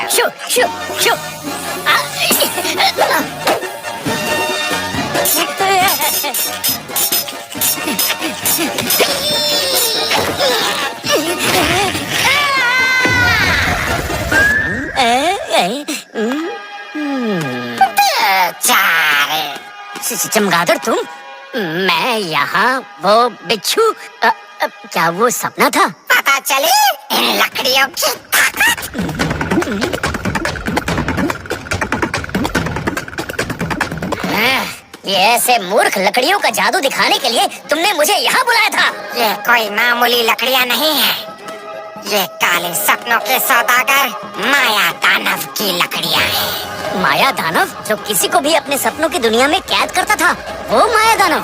शू शू शू। चमगादड़ तुम? मैं यहाँ वो बिच्छू, क्या वो सपना था? पता चले इन लकड़ियों की ताकत। ये ऐसे मूर्ख लकड़ियों का जादू दिखाने के लिए तुमने मुझे यहाँ बुलाया था? ये कोई मामूली लकड़ियाँ नहीं है, ये काले सपनों के सौदागर माया दानव की लकड़ियाँ हैं। माया दानव जो किसी को भी अपने सपनों की दुनिया में कैद करता था, वो माया दानव?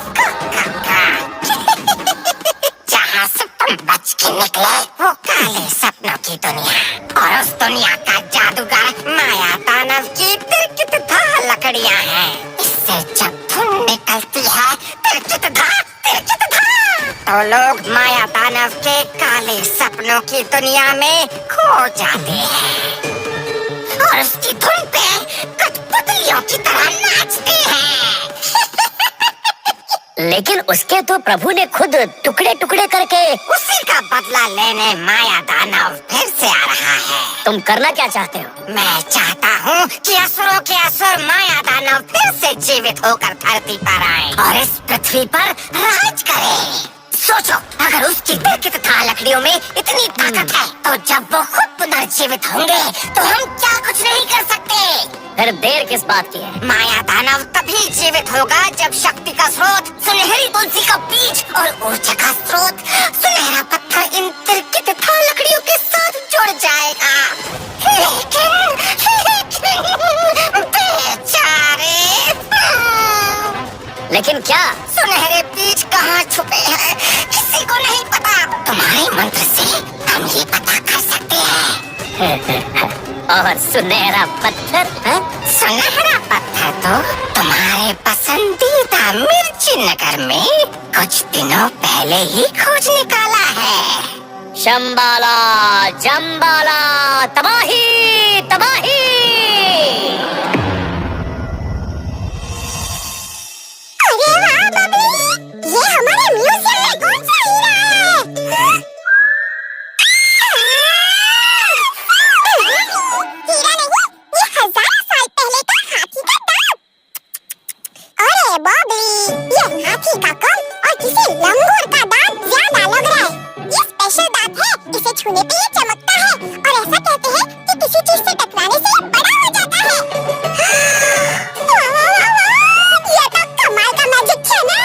जहाँ से तुम बच के निकले वो काले सपनों की दुनिया, और उस दुनिया का जादूगर माया दानव की तिरकित धा लकड़ियाँ हैं। इससे जब धुन निकलती है तिरकित धा तो लोग माया दानव के काले सपनों की दुनिया में खो जाते हैं और उसकी धुन पे कठपुतलियों की तरह नाचते हैं। लेकिन उसके तो प्रभु ने खुद टुकड़े टुकड़े करके उसी का बदला लेने माया दानव फिर से आ रहा है। तुम करना क्या चाहते हो? मैं चाहता हूँ कि असुरों के असुर माया दानव फिर से जीवित होकर धरती पर आए और इस पृथ्वी पर राज करें। सोचो, अगर उसकी तिरकित धा लकड़ियों में इतनी ताकत है तो जब वो खुद पुनर्जीवित होंगे तो हम क्या कुछ नहीं कर सकते। फिर देर किस बात की है? माया दानव तभी जीवित होगा जब शक्ति का स्रोत सुनहरी तुलसी का बीज और ऊर्जा का स्रोत सुनहरा पत्थर इन तिरकित धा लकड़ियों के साथ जुड़ जाएगा। बेचारे। लेकिन क्या? सुनहरे बीज कहाँ छुपे हैं किसी को नहीं पता। तुम्हारे मंत्र से हम ये पता कर सकते हैं। और सुनहरा पत्थर है? सुनहरा पत्थर तो तुम्हारे पसंदीदा मिर्ची नगर में कुछ दिनों पहले ही खोज निकाला है। शंबाला जंबाला, तबाही तबाही। अरे वाह बबली, ये हमारे म्यूजियम में कौन सा हीरा है? हीरा नहीं, ये हजारों साल पहले का हाथी का दांत। अरे बबली, ये हाथी का कम और किसी लंगूर का दांत ज्यादा लग रहा है। ये स्पेशल दांत है, इसे छूने पे ये चमकता है और ऐसा कहते हैं कि किसी चीज से टकराने से ये बड़ा हो जाता है। वाह वाह वाह वाह, ये तो कमाल का मैजिक है ना।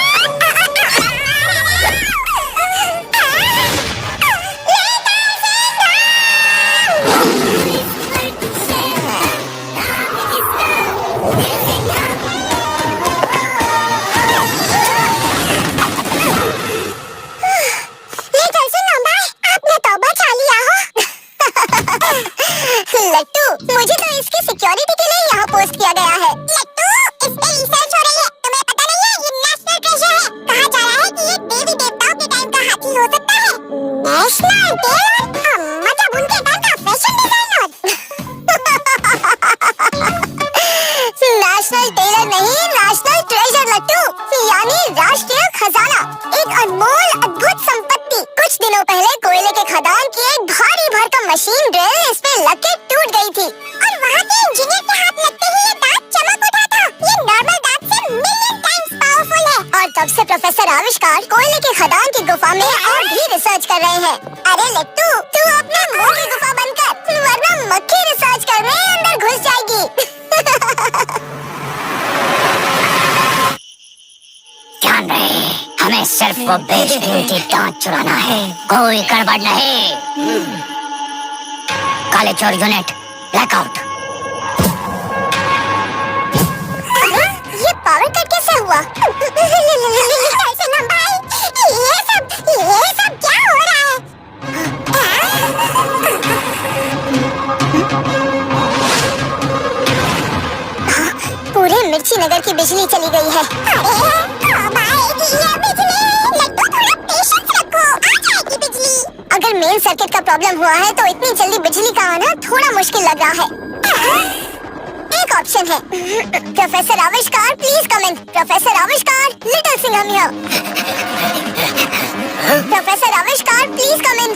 लट्टू, मुझे तो इसकी सिक्योरिटी के लिए यहाँ पोस्ट किया गया है। लट्टू, इस पे रिसर्च हो रही है, तुम्हें पता नहीं है ये नेशनल ट्रेजर है। कहा जा रहा है कि ये देवी देवताओं के टाइम का हाथी हो सकता है। नेशनल टेलर, मतलब उनके टाइम का फैशन डिजाइनर। नेशनल टेलर नहीं, नेशनल ट्रेजर लट्टू, यानी राष्ट्रीय खजाना, एक अनमोल अद्भुत संपत्ति। कुछ दिनों पहले कोयले के खदान की एक भारी भरकम मशीन ड्रिल इस पे लग के टूट गई थी और वहाँ के इंजीनियर के हाथ लगते ही ये दांत चमक उठा था। ये नॉर्मल दांत से मिलियन टाइम्स पावरफुल है और तब से प्रोफेसर आविष्कार कोयले के खदान की गुफा में और भी रिसर्च कर रहे हैं। अरे लट्टू, तू अपने मुंह की गुफा बंद कर, वरना मक्खी रिसर्च करने अंदर घुस जाएगी। ध्यान रहे, हमें सिर्फ वो बेशकीमती दांत चुराना है, कोई गड़बड़ नहीं। काले चोर यूनिट ब्लैकआउट। ये पावर कट कैसे हुआ? कैसे ना भाई, ये सब क्या हो रहा है? पूरे मिर्ची नगर की बिजली चली गई है। अरे कब आएगी ये बिजली? लड्डू, थोड़ा पेशेंस रखो, आ जाएगी बिजली। अगर अगर मेन सर्किट का प्रॉब्लम हुआ है तो इतनी जल्दी बिजली का आना थोड़ा मुश्किल लग रहा है। एक ऑप्शन है। प्रोफेसर आविष्कार प्लीज कम इन। प्रोफेसर आविष्कार, लिटिल सिंघम हियर। प्रोफेसर आविष्कार please come in.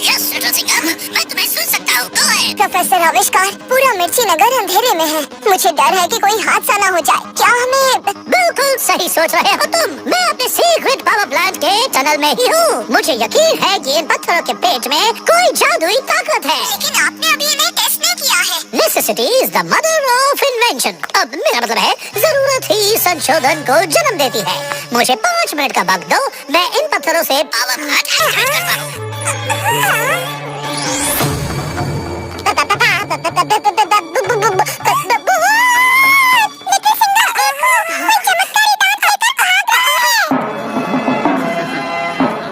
Yes little Singham, मैं तुम्हें सुन सकता हूँ। Go ahead. प्रोफेसर आविष्कार, पूरा मिर्ची नगर अंधेरे में है। मुझे डर है कि कोई हादसा ना हो जाए। क्या हमें? बिल्कुल सही सोच रहे हो तुम। मैं अपने सीक्रेट पावर प्लांट के टनल में ही हूँ। मुझे यकीन है कि इन पत्थरों के पेट में कोई जादुई ताकत है। लेकिन आपने अभी इन्हें टेस्ट नहीं किया है। Necessity is the mother of invention. अब मेरा मतलब है जरूरत ही संशोधन को जन्म देती है। मुझे 5 मिनट का वक्त दो, मैं इन पत्थरों से पावर प्लांट एक्टिवेट करता हूँ।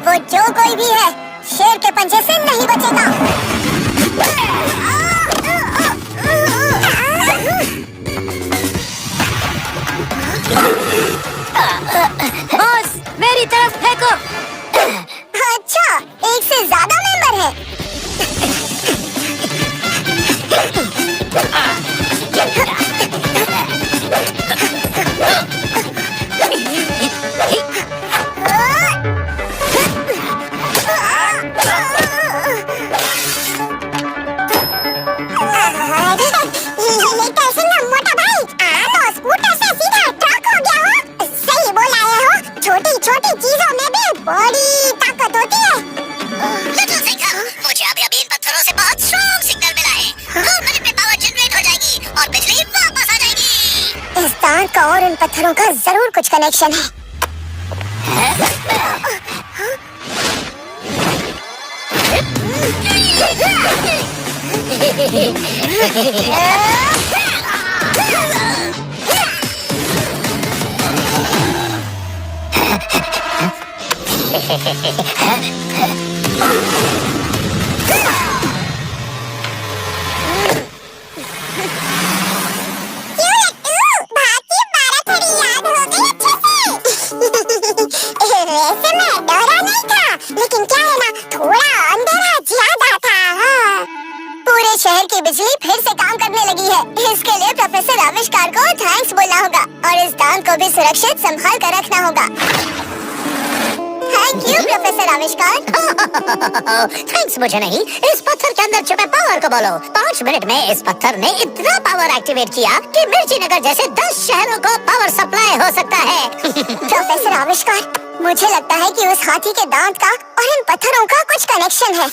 वो जो कोई भी है, शेर के पंजे से नहीं बचेगा। बॉस, मेरी तरफ फेंको। अच्छा, एक से ज्यादा मेंबर है। मोटा भाई, तो स्कूटर से सीधा ट्रक हो गया हो। सही बोल आए हो। छोटी छोटी चीजों में भी बड़ी ताकत होती है। लिटिल सिंघम, मुझे अभी इन पत्थरों से बहुत स्ट्रॉन्ग सिग्नल मिला है। 2 मिनट में पावर जनरेट हो जाएगी और बिजली वापस आ जाएगी। इस तार का और उन पत्थरों का जरूर कुछ कनेक्शन है। वैसे मैं डरा नहीं था, लेकिन क्या है ना, थोड़ा अंधेरा ज्यादा था। पूरे शहर की बिजली फिर से काम करने लगी है। इसके लिए प्रोफेसर आविष्कार को थैंक्स बोलना होगा और इस दान को भी सुरक्षित संभाल कर रखना होगा। थैंक यू प्रोफेसर आविष्कार। थैंक्स मुझे नहीं, इस पत्थर के अंदर छुपे पावर को बोलो। 5 मिनट में इस पत्थर ने इतना पावर एक्टिवेट किया कि मिर्ची नगर जैसे 10 शहरों को पावर सप्लाई हो सकता है। प्रोफेसर आविष्कार, मुझे लगता है कि उस हाथी के दांत का और इन पत्थरों का कुछ कनेक्शन है।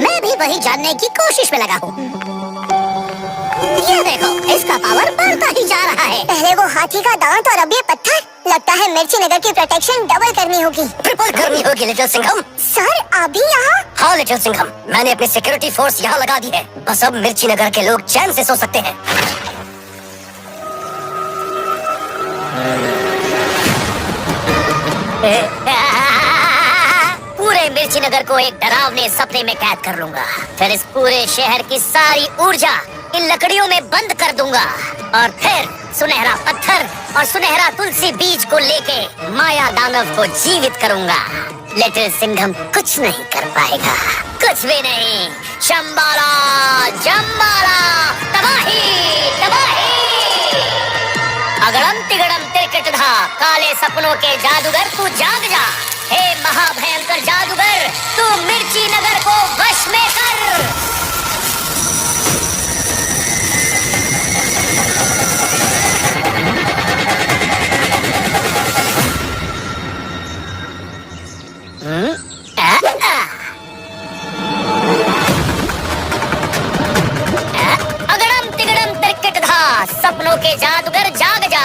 मैं भी वही जानने की कोशिश में लगा हूँ। ये देखो, इसका पावर बढ़ता ही जा रहा है। पहले वो हाथी का दांत और अब ये पत्थर। लगता है मिर्ची नगर की प्रोटेक्शन डबल करनी होगी। ट्रिपल करनी होगी लिटिल सिंघम। सर अभी यहाँ? हाँ लिटिल सिंघम, मैंने अपनी सिक्योरिटी फोर्स यहाँ लगा दी है। बस अब मिर्ची नगर के लोग चैन से सो सकते हैं। पूरे मिर्ची नगर को एक डरावने सपने में कैद कर लूंगा। फिर इस पूरे शहर की सारी ऊर्जा इन लकड़ियों में बंद कर दूंगा और फिर सुनहरा पत्थर और सुनहरा तुलसी बीज को लेके माया दानव को जीवित करूंगा। लिटिल सिंघम कुछ नहीं कर पाएगा, कुछ भी नहीं। शंबाला जंबाला, तबाही तबाही। अगड़म तिगड़म तिरकट धा, काले सपनों के जादूगर तू जाग जा। हे महाभयंकर जादूगर, तू मिर्ची नगर को वश में कर। अगड़म तिगड़म तिरकट धा, सपनों के जादूगर जाग जा।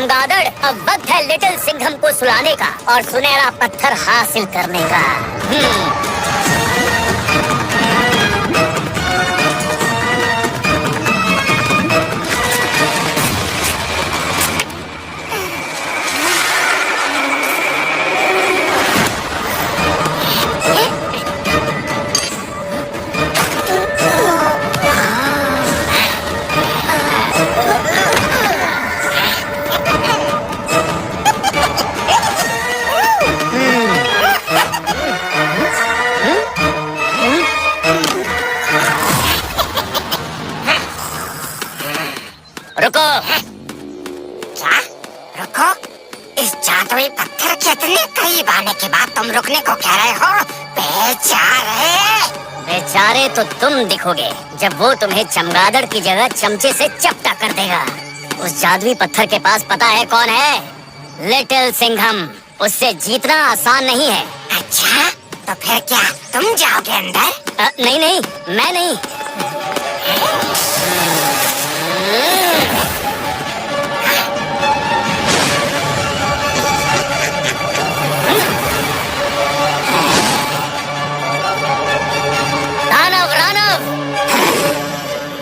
चमगादड़, अब वक्त है लिटिल सिंघम को सुलाने का और सुनहरा पत्थर हासिल करने का। रुको। क्या? रुको? इस जादुई पत्थर के इतने करीब आने के बाद तुम रुकने को कह रहे हो? बेचारे! बेचारे तो तुम दिखोगे जब वो तुम्हें चमगादड़ की जगह चमचे से चपटा कर देगा। उस जादुई पत्थर के पास पता है कौन है? लिटिल सिंघम। उससे जीतना आसान नहीं है। अच्छा, तो फिर क्या तुम जाओगे अंदर? नहीं नहीं, मैं नहीं।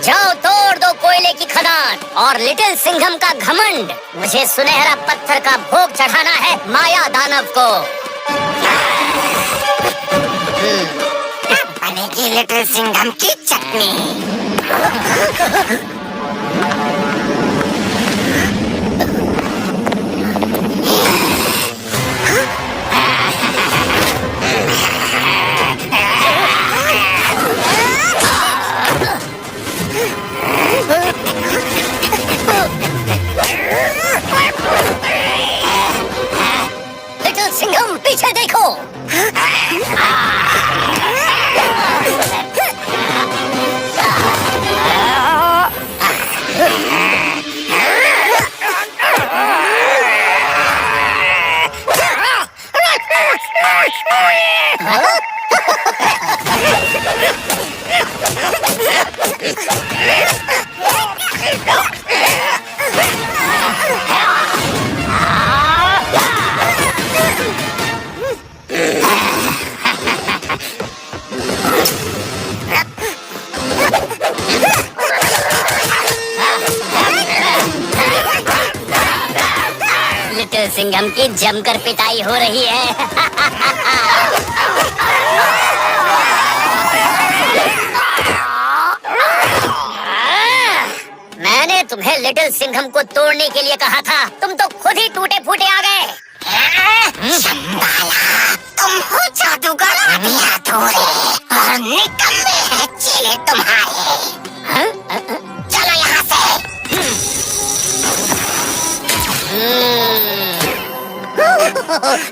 जाओ तोड़ दो कोयले की खदान और लिटिल सिंघम का घमंड। मुझे सुनहरा पत्थर का भोग चढ़ाना है माया दानव को। बनेगी लिटिल सिंघम की चटनी। लिटिल सिंघम पीछे देखो। लिटिल सिंघम की जमकर पिटाई हो रही है। मैंने तुम्हें लिटिल सिंघम को तोड़ने के लिए कहा था, तुम तो खुद ही टूटे फूटे आ गए। तुम हो जादूगर आधी अधूरे और निकम्मे हैं चेले तुम्हारे। चलो यहाँ से।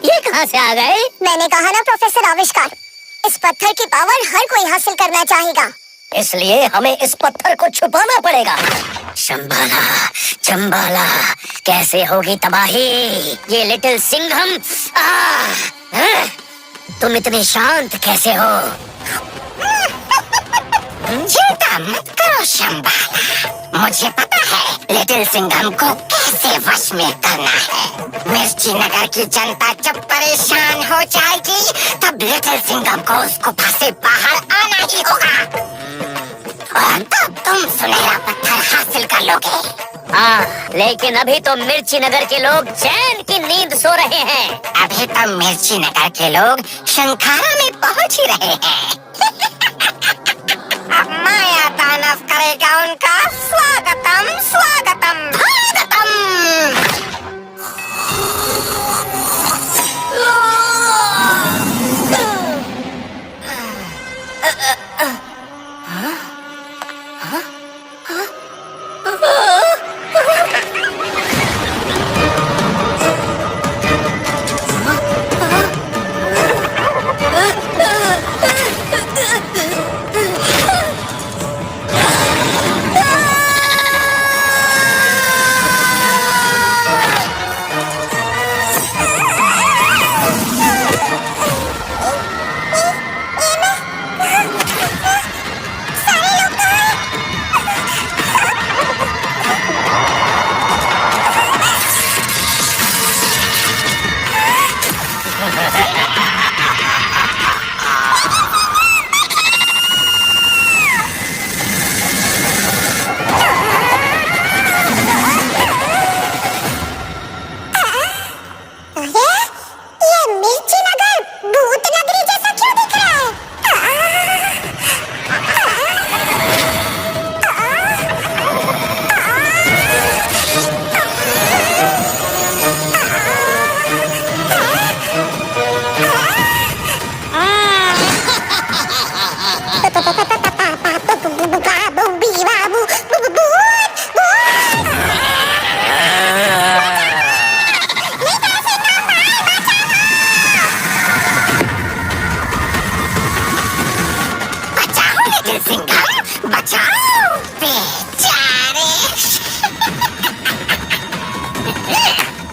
ये कहाँ से आ गए? मैंने कहा ना प्रोफेसर आविष्कार, इस पत्थर की पावर हर कोई हासिल करना चाहेगा। इसलिए हमें इस पत्थर को छुपाना पड़ेगा। शंबाला, चंबाला, कैसे होगी तबाही? ये लिटिल सिंघम, तुम इतने शांत कैसे हो? चिंता मत करो शंबाला, मुझे पता है लिटिल सिंघम को कैसे वश में करना है। मिर्ची नगर की जनता जब परेशान हो जाएगी तब लिटिल सिंघम को उस गुफा से बाहर आना ही होगा और तब तुम सुनहरा पत्थर हासिल कर लोगे। हाँ, लेकिन अभी तो मिर्ची नगर के लोग चैन की नींद सो रहे हैं। अभी तो मिर्ची नगर के लोग शंखारा में पहुंच ही रहे हैं। अब माया दानव करेगा उनका स्वागतम स्वागतम स्वागतम।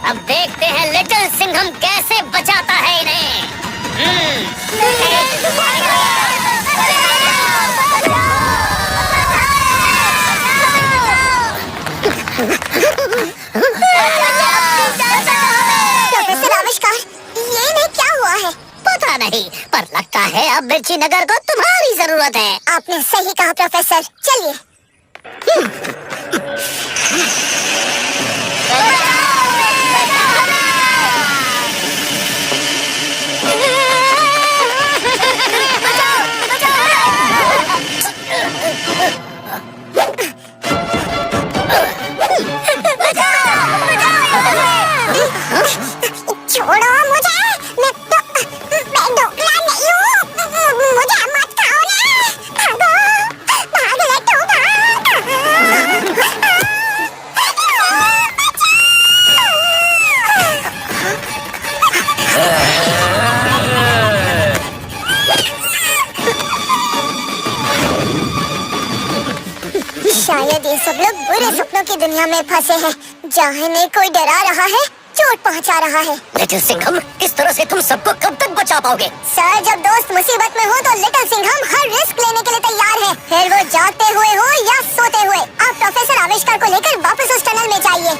अब देखते हैं लिटिल सिंघम कैसे बचाता है इन्हें। प्रोफेसर आविष्कार, ये इन्हें क्या हुआ है? पता नहीं, पर लगता है अब मिर्ची नगर को तुम्हारी जरूरत है। आपने सही कहा प्रोफेसर, चलिए। छोड़ो मुझे, मैं ढोकला नहीं हूँ, मुझे मत खाओ ना, भागो, भाग लट्टू शायद ये सब लोग बुरे सपनों की दुनिया में फंसे हैं, जहाँ इन्हें कोई डरा रहा है, चोट पहुंचा रहा है। लिटिल सिंघम, इस तरह से तुम सबको कब तक बचा पाओगे? सर, जब दोस्त मुसीबत में हो तो लिटिल सिंघम हर रिस्क लेने के लिए तैयार है, फिर वो जागते हुए हो या सोते हुए। आप प्रोफेसर आविष्कार को लेकर वापस उस टनल में जाइए।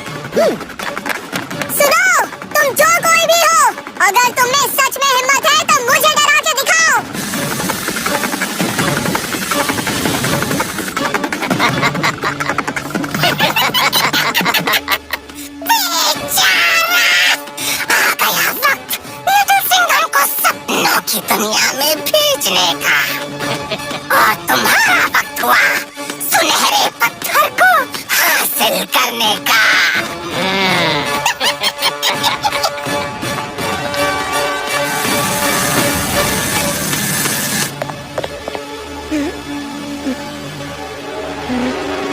सुनो, तुम जो कोई भी हो, अगर तुम में सच में हिम्मत है तो मुझे डरा के दिखाओ। की दुनिया में भेजने का, और तुम्हारा वक्त हुआ सुनहरे पत्थर को हासिल करने का।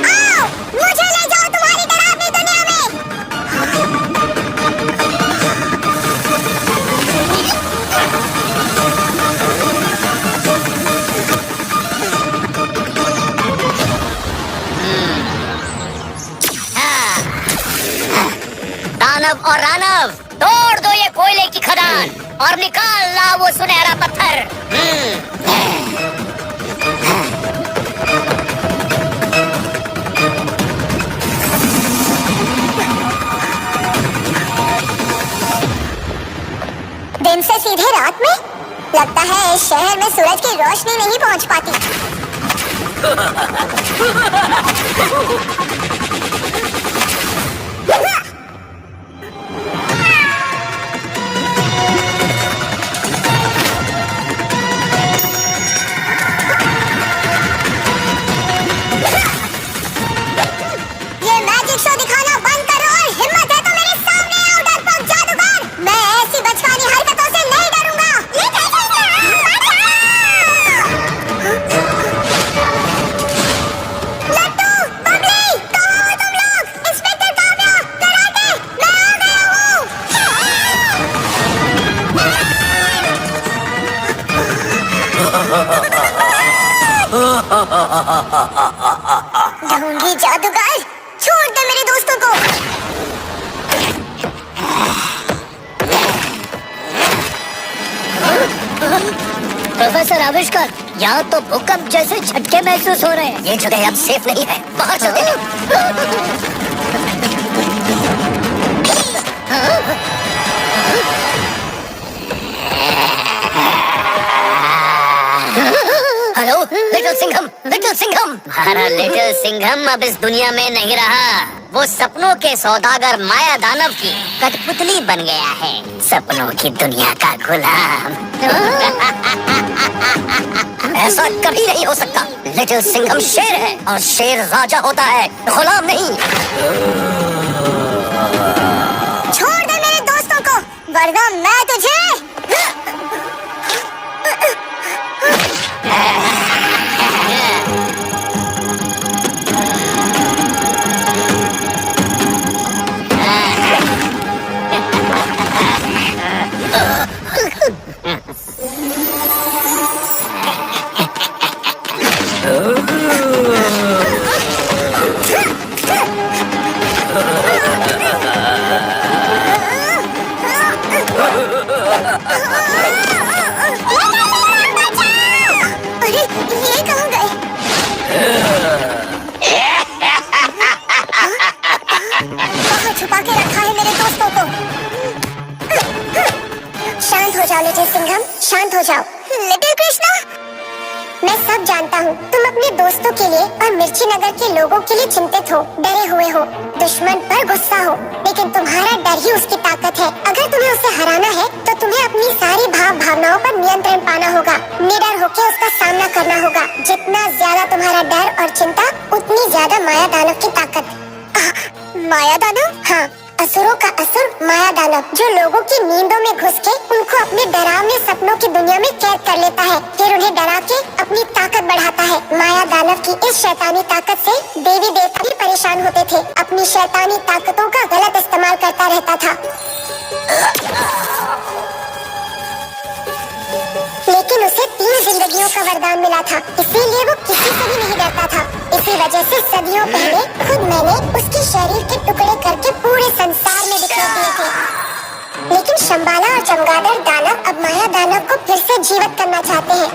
आओ, मुझे ले जाओ तुम्हारी डरावनी दुनिया में। दानव और रानव, तोड़ दो ये कोयले की खदान और निकाल ला वो सुनहरा पत्थर। दिन से सीधे रात में? लगता है इस शहर में सूरज की रोशनी नहीं पहुंच पाती। ये मैजिक शो दिखाना बंद करो और हिम्मत है तो मेरे सामने आओ, डरपोक जादूगर। मैं ऐसी बचकानी हरकतों से नहीं डरूंगा। लट्टू, बबली, कहाँ हो तुम लोग? इंस्पेक्टर काव्या, कराटे, मैं आ गया हूँ। ढोंगी जादूगर, छोड़ दे मेरे दोस्तों को। प्रोफेसर आविष्कार, यहाँ तो भूकंप जैसे झटके महसूस हो रहे हैं। ये जगह अब सेफ नहीं है, बाहर चलते हैं। Hello little Singham, little Singham. हमारा लिटिल सिंघम अब इस दुनिया में नहीं रहा। वो सपनों के सौदागर माया दानव की कठपुतली बन गया है, सपनों की दुनिया का गुलाम। ऐसा कभी नहीं हो सकता। लिटिल सिंघम शेर है और शेर राजा होता है, गुलाम नहीं। छोड़ दे मेरे दोस्तों को, वरना मैं तुझे। अरे ये कहाँ गए? कहाँ छुपा के रखा है मेरे दोस्तों को? शांत हो जाओ लिटिल सिंघम, शांत हो जाओ। लिटिल कृष्णा, मैं सब जानता हूँ। तुम अपने दोस्तों के लिए और मिर्ची नगर के लोगों के लिए चिंतित हो, डरे हुए हो, दुश्मन पर गुस्सा हो, लेकिन तुम्हारा डर ही उसकी ताकत है। अगर तुम्हें उसे हराना है तो तुम्हें अपनी सारी भावनाओं पर नियंत्रण पाना होगा, निडर होकर उसका सामना करना होगा। जितना ज्यादा तुम्हारा डर और चिंता, उतनी ज्यादा माया दानव की ताकत। माया दानव? हाँ, असुरों का असुर माया दानव, जो लोगों की नींदों में घुस के उनको अपने डरावने सपनों की दुनिया में कैद कर लेता है, फिर उन्हें डरा के अपनी ताकत बढ़ाता है। माया दानव की इस शैतानी ताकत से देवी देवता भी परेशान होते थे, अपनी शैतानी ताकतों का गलत इस्तेमाल करता रहता था। लेकिन उसे 3 जिंदगियों का वरदान मिला था, इसीलिए वो किसी से भी नहीं डरता था। इसी वजह से सदियों पहले खुद मैंने उसके शरीर के टुकड़े करके पूरे संसार में बिखेर दिए थे। लेकिन शंबाला और चमगादड़ दानव अब माया दानव को फिर से जीवित करना चाहते हैं।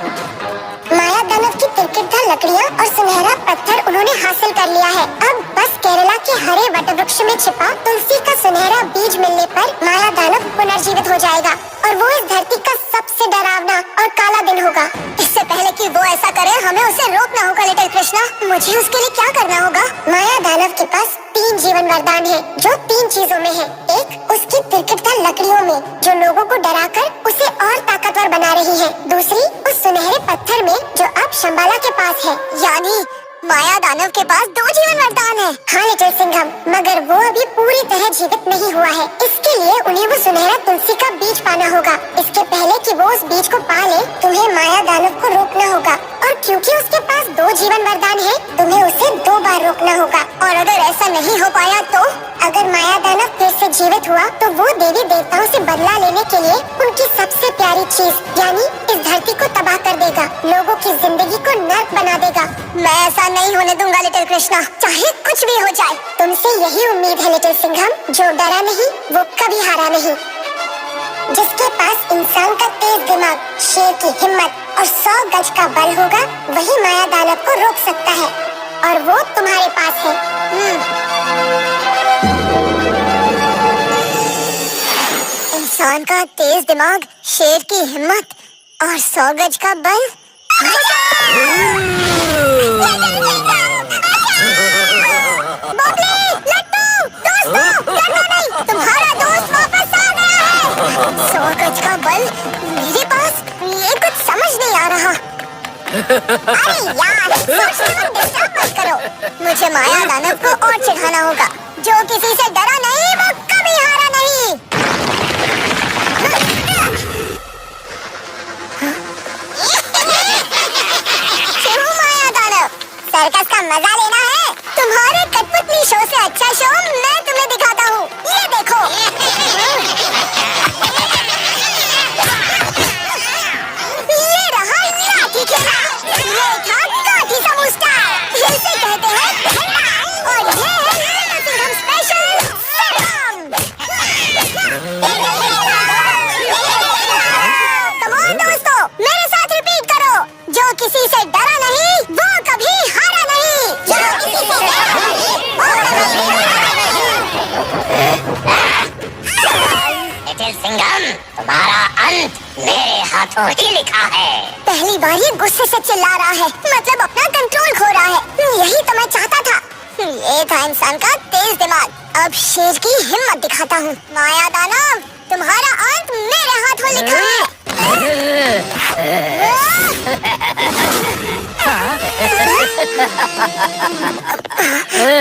माया दानव की तिरकिटदार लकड़ियाँ और सुनहरा पत्थर उन्होंने हासिल कर लिया है। अब बस केरला के हरे वटवृक्ष में छिपा तुलसी का सुनहरा बीज मिलने पर माया दानव पुनर्जीवित हो जाएगा और वो इस धरती का सबसे डरावना और काला दिन होगा। इससे पहले कि वो ऐसा करे, हमें उसे रोकना होगा लिटिल कृष्णा। मुझे उसके लिए क्या करना होगा? माया दानव के पास 3 जीवन वरदान है, जो 3 चीजों में है। एक उसकी तिरकिटदार लकड़ियों में, जो लोगों को डराकर उसे और ताकतवर बना रही है। दूसरी उस सुनहरे पत्थर में, जो अब शंबाला के पास है। यानी माया दानव के पास 2 जीवन वरदान है। हाँ लिटिल सिंघम, मगर वो अभी पूरी तरह जीवित नहीं हुआ है। इसके लिए उन्हें वो सुनहरा तुलसी का बीज पाना होगा। इसके पहले कि वो उस बीज को पा ले, तुम्हें माया दानव को रोकना होगा। और क्योंकि उसके पास 2 जीवन वरदान है, तुम्हें उसे 2 बार रोकना होगा। और अगर ऐसा नहीं हो पाया तो? अगर माया दानव फिर से जीवित हुआ तो वो देवी देवताओं से बदला लेने के लिए उनकी सबसे प्यारी चीज यानी इस धरती को तबाह कर देगा, लोगों की जिंदगी को नर्क बना देगा। मैं ऐसा नहीं होने दूंगा लिटिल कृष्णा, चाहे कुछ भी हो जाए। तुमसे यही उम्मीद है लिटिल सिंघम, जो डरा नहीं वो कभी हारा नहीं। जिसके पास इंसान का तेज दिमाग, शेर की हिम्मत और 100 गज का बल होगा, वही माया दानव को रोक सकता है, और वो तुम्हारे पास है। इंसान का तेज दिमाग, शेर की हिम्मत और 100 गज का बल। तुम्हारा दोस्त वापस आ गया है। 100 गज का बल मेरे पास, ये कुछ समझ नहीं आ रहा। अरे यार, डिस्टर्ब मत करो। मुझे माया दानव को और चिढ़ाना होगा। जो किसी से डरा नहीं वो कभी हारा नहीं। माया दानव, सर्कस का मजा लेना है? तुम्हारे कठपुतली शो से अच्छा शो मैं तुम्हें दिखाता हूँ। ये देखो। ये रहा लाठी खेला, ये था काठी समूचा, इसे कहते हैं और ये है little Singham special Siram. Come on दोस्तों, मेरे साथ रिपीट करो। जो किसी से डरा नहीं वो कभी हारा नहीं। जो किसी से डरा नहीं वो कभी हारा नहीं। लिटिल सिंघम, तुम्हारा अंत मेरे हाथों ही लिखा है। पहली बार ये गुस्से से चिल्ला रहा है, मतलब अपना कंट्रोल खो रहा है। यही तो मैं चाहता था। ये था इंसान का तेज दिमाग, अब शेर की हिम्मत दिखाता हूँ। माया दानव, तुम्हारा अंत मेरे हाथों लिखा है।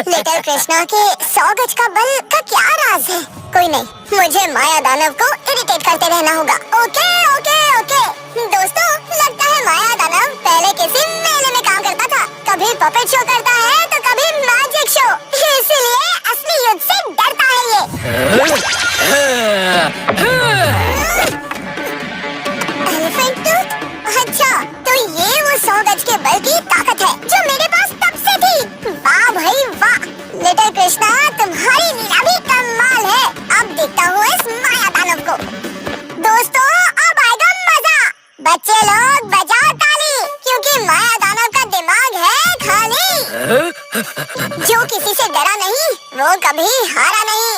लिटिल कृष्णा के 100 गज का बल का क्या राज है? कोई नहीं, मुझे माया दानव को इरिटेट करते रहना होगा। ओके ओके ओके दोस्तों, लगता है माया दानव पहले किसी मेले में काम करता था। कभी पपेट शो करता है तो कभी मैजिक शो, इसलिए असली युद्ध से डरता है ये। Elephant tooth? अच्छा, तो ये वो 100 गज के बल की ताकत है जो मेरे पास तब से थी। वाह भाई वाह, लिटिल कृष्णा तुम्हारी लीला भी कमाल है। अब देखता हूँ इस माया दानव को। दोस्तों बच्चे लोग बजाओ ताली, क्योंकि माया दानव का दिमाग है खाली। जो किसी से डरा नहीं, वो कभी हारा नहीं।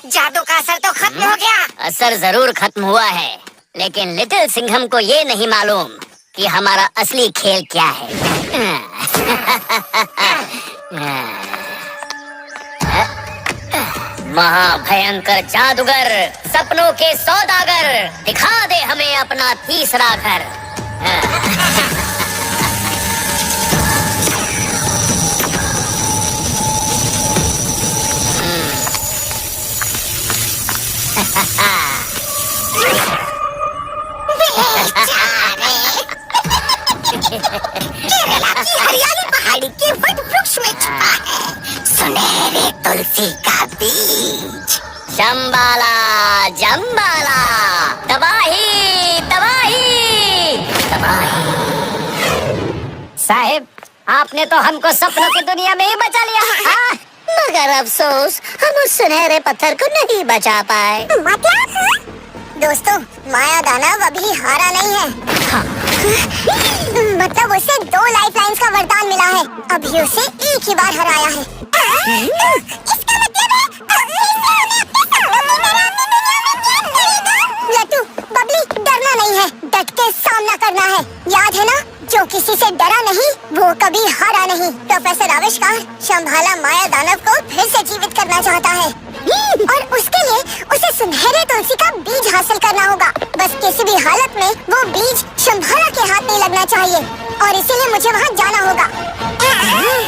जादू का असर तो खत्म हो गया। असर जरूर खत्म हुआ है, लेकिन लिटिल सिंघम को ये नहीं मालूम कि हमारा असली खेल क्या है। महाभयंकर जादूगर, सपनों के सौदागर, दिखा दे हमें अपना तीसरा घर। केरला की हरियाली पहाड़ी के वट वृक्ष में छुपा है सुनहरे तुलसी का बीज। जम्बाला जम्बाला, तबाही तबाही तबाही। साहिब, आपने तो हमको सपनों की दुनिया में ही बचा लिया, हाँ? मगर अफसोस हम उस सुनहरे पत्थर को नहीं बचा पाए। मतलब? दोस्तों, माया दानव अभी हारा नहीं है। हाँ। मतलब उसे 2 लाइफलाइंस का वरदान मिला है, अभी उसे एक ही बार हराया है। इसका मतलब लट्टू, बबली, डरना नहीं है, डट के सामना करना है। याद है ना, जो किसी से डरा नहीं, वो कभी हारा नहीं। प्रोफेसर आविष्कार शंभाला माया दानव को फिर से जीवित करना चाहता है, और उसके लिए उसे सुनहरे तुलसी का बीज हासिल करना होगा। बस किसी भी हालत में वो बीज शंभाला के हाथ नहीं लगना चाहिए, और इसीलिए मुझे वहाँ जाना होगा।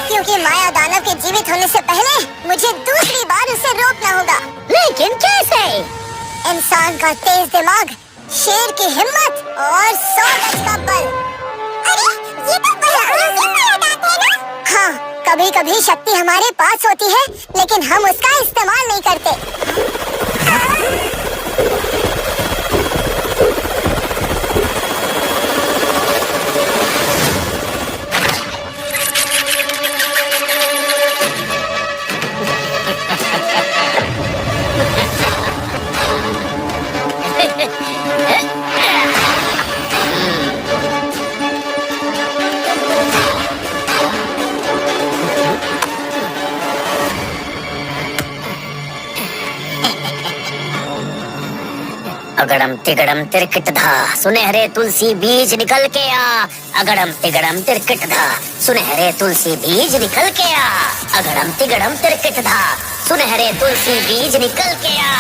क्योंकि माया दानव के जीवित होने से पहले मुझे दूसरी बार उसे रोकना होगा। लेकिन कैसे? इंसान का तेज दिमाग, शेर की हिम्मत और 100 गज का बल। अरे, ये तो हाँ, कभी कभी शक्ति हमारे पास होती है, लेकिन हम उसका इस्तेमाल नहीं करते। अगड़म तिगड़म तिरकिट धा, सुनहरे तुलसी बीज निकल के आ। अगड़म तिगड़म तिरकिट धा, सुनहरे तुलसी बीज निकल के आ। अगड़म तिगड़म तिरकिट धा, सुनहरे तुलसी बीज निकल के आ।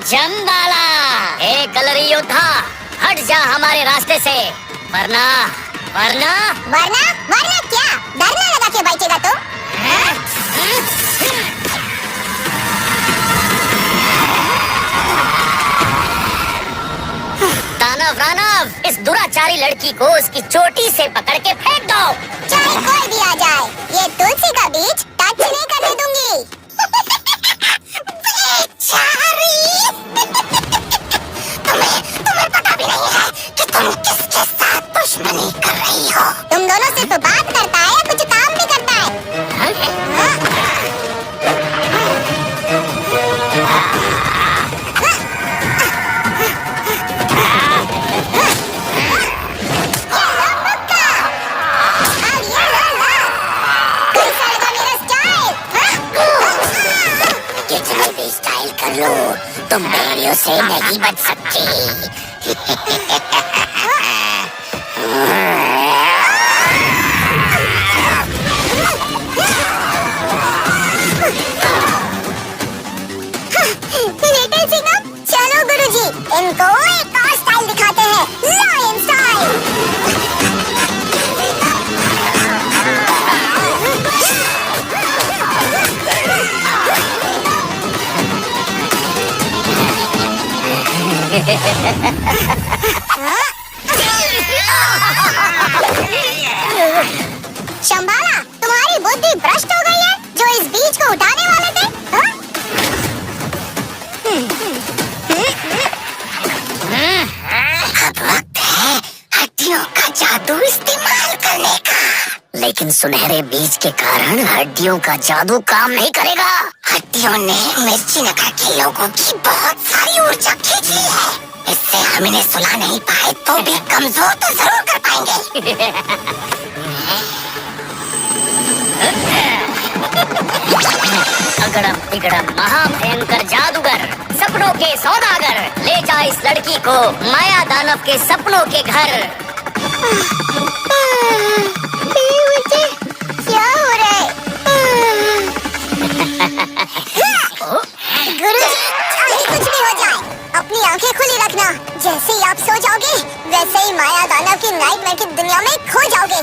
जम्बाला, ए कलरी योद्धा, हट जा हमारे रास्ते से, वरना वरना वरना वरना क्या? डरने लगा के बैठेगा तो? दानव रानव, इस दुराचारी लड़की को उसकी चोटी से पकड़ के फेंक दो। चाहे कोई भी आ जाए, ये तुलसी का बीज टच नहीं करने दूंगी। तुम्हें पता भी नहीं है कि तुम किसके साथ दुश्मनी कर रही हो। तुम दोनों सिर्फ बात करता है, कुछ काम भी करता है। तुम भेड़ियों से नहीं बच सकती। लिटिल सिंघम, चलो गुरुजी, इनको एक और स्टाइल दिखाते हैं, लायन स्टाइल। शंभाला, तुम्हारी बुद्धि भ्रष्ट हो गई है, जो इस बीज को उठाने वाले थे, हाँ? अब वक्त है हड्डियों का जादू इस्तेमाल करने का। लेकिन सुनहरे बीज के कारण हड्डियों का जादू काम नहीं करेगा। हड्डियों ने मिर्ची नगर के लोगों की बहुत सारी ऊर्जा खींच ली है। इससे हम इन्हें सुला नहीं पाए तो भी कमजोर तो जरूर कर पाएंगे। अगड़म तिगड़म महाभयंकर जादूगर, सपनों के सौदागर, ले जा इस लड़की को माया दानव के सपनों के घर। क्या हो रहा है? गुरुजी, चाहे कुछ भी हो जाए, अपनी आंखें खुली रखना। जैसे ही आप सो जाओगे, वैसे ही माया दानव की नाइटमेयर की दुनिया में खो जाओगे।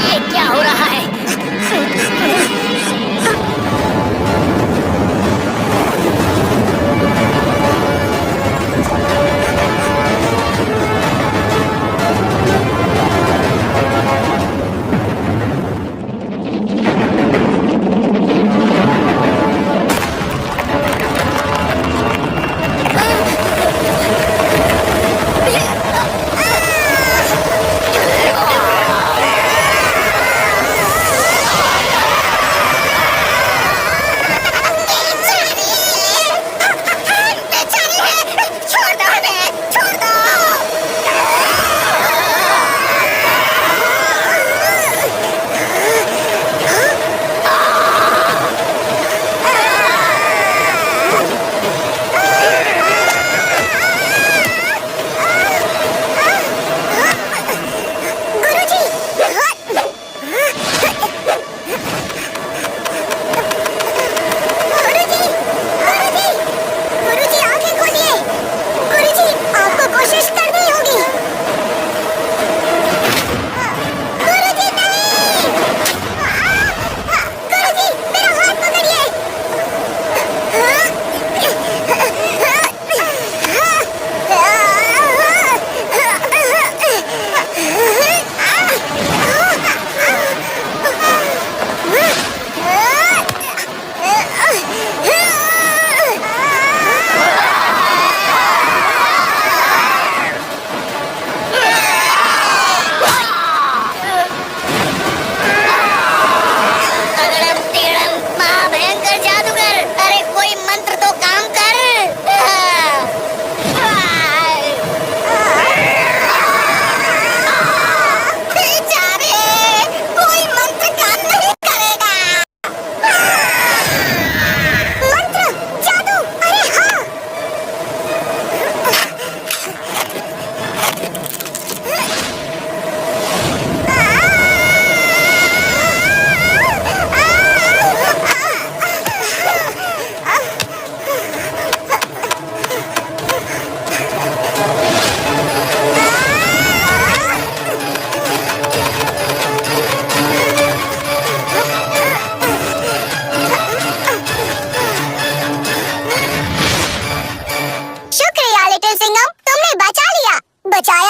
ये क्या हो रहा है?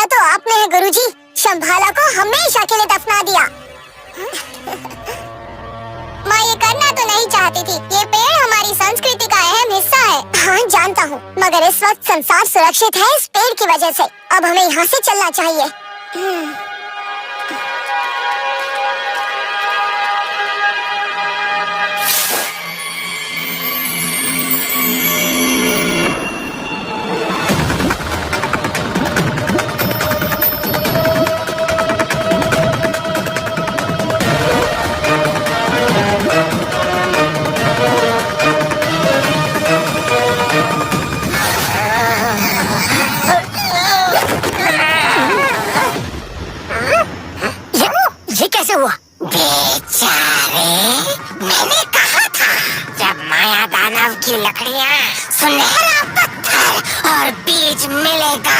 किया तो आपने है गुरुजी। शंभाला को हमेशा के लिए दफना दिया। माँ ये करना तो नहीं चाहती थी। ये पेड़ हमारी संस्कृति का अहम हिस्सा है। हाँ जानता हूँ, मगर इस वक्त संसार सुरक्षित है इस पेड़ की वजह से। अब हमें यहाँ से चलना चाहिए। ये कैसे हुआ? बेचारे, मैंने कहा था जब माया दानव की लकड़ियाँ, सुनहरा पत्थर और बीज मिलेगा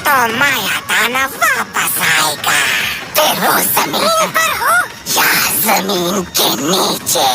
तो माया दानव वापस आएगा। फिर वो जमीन पर हो या जमीन के नीचे,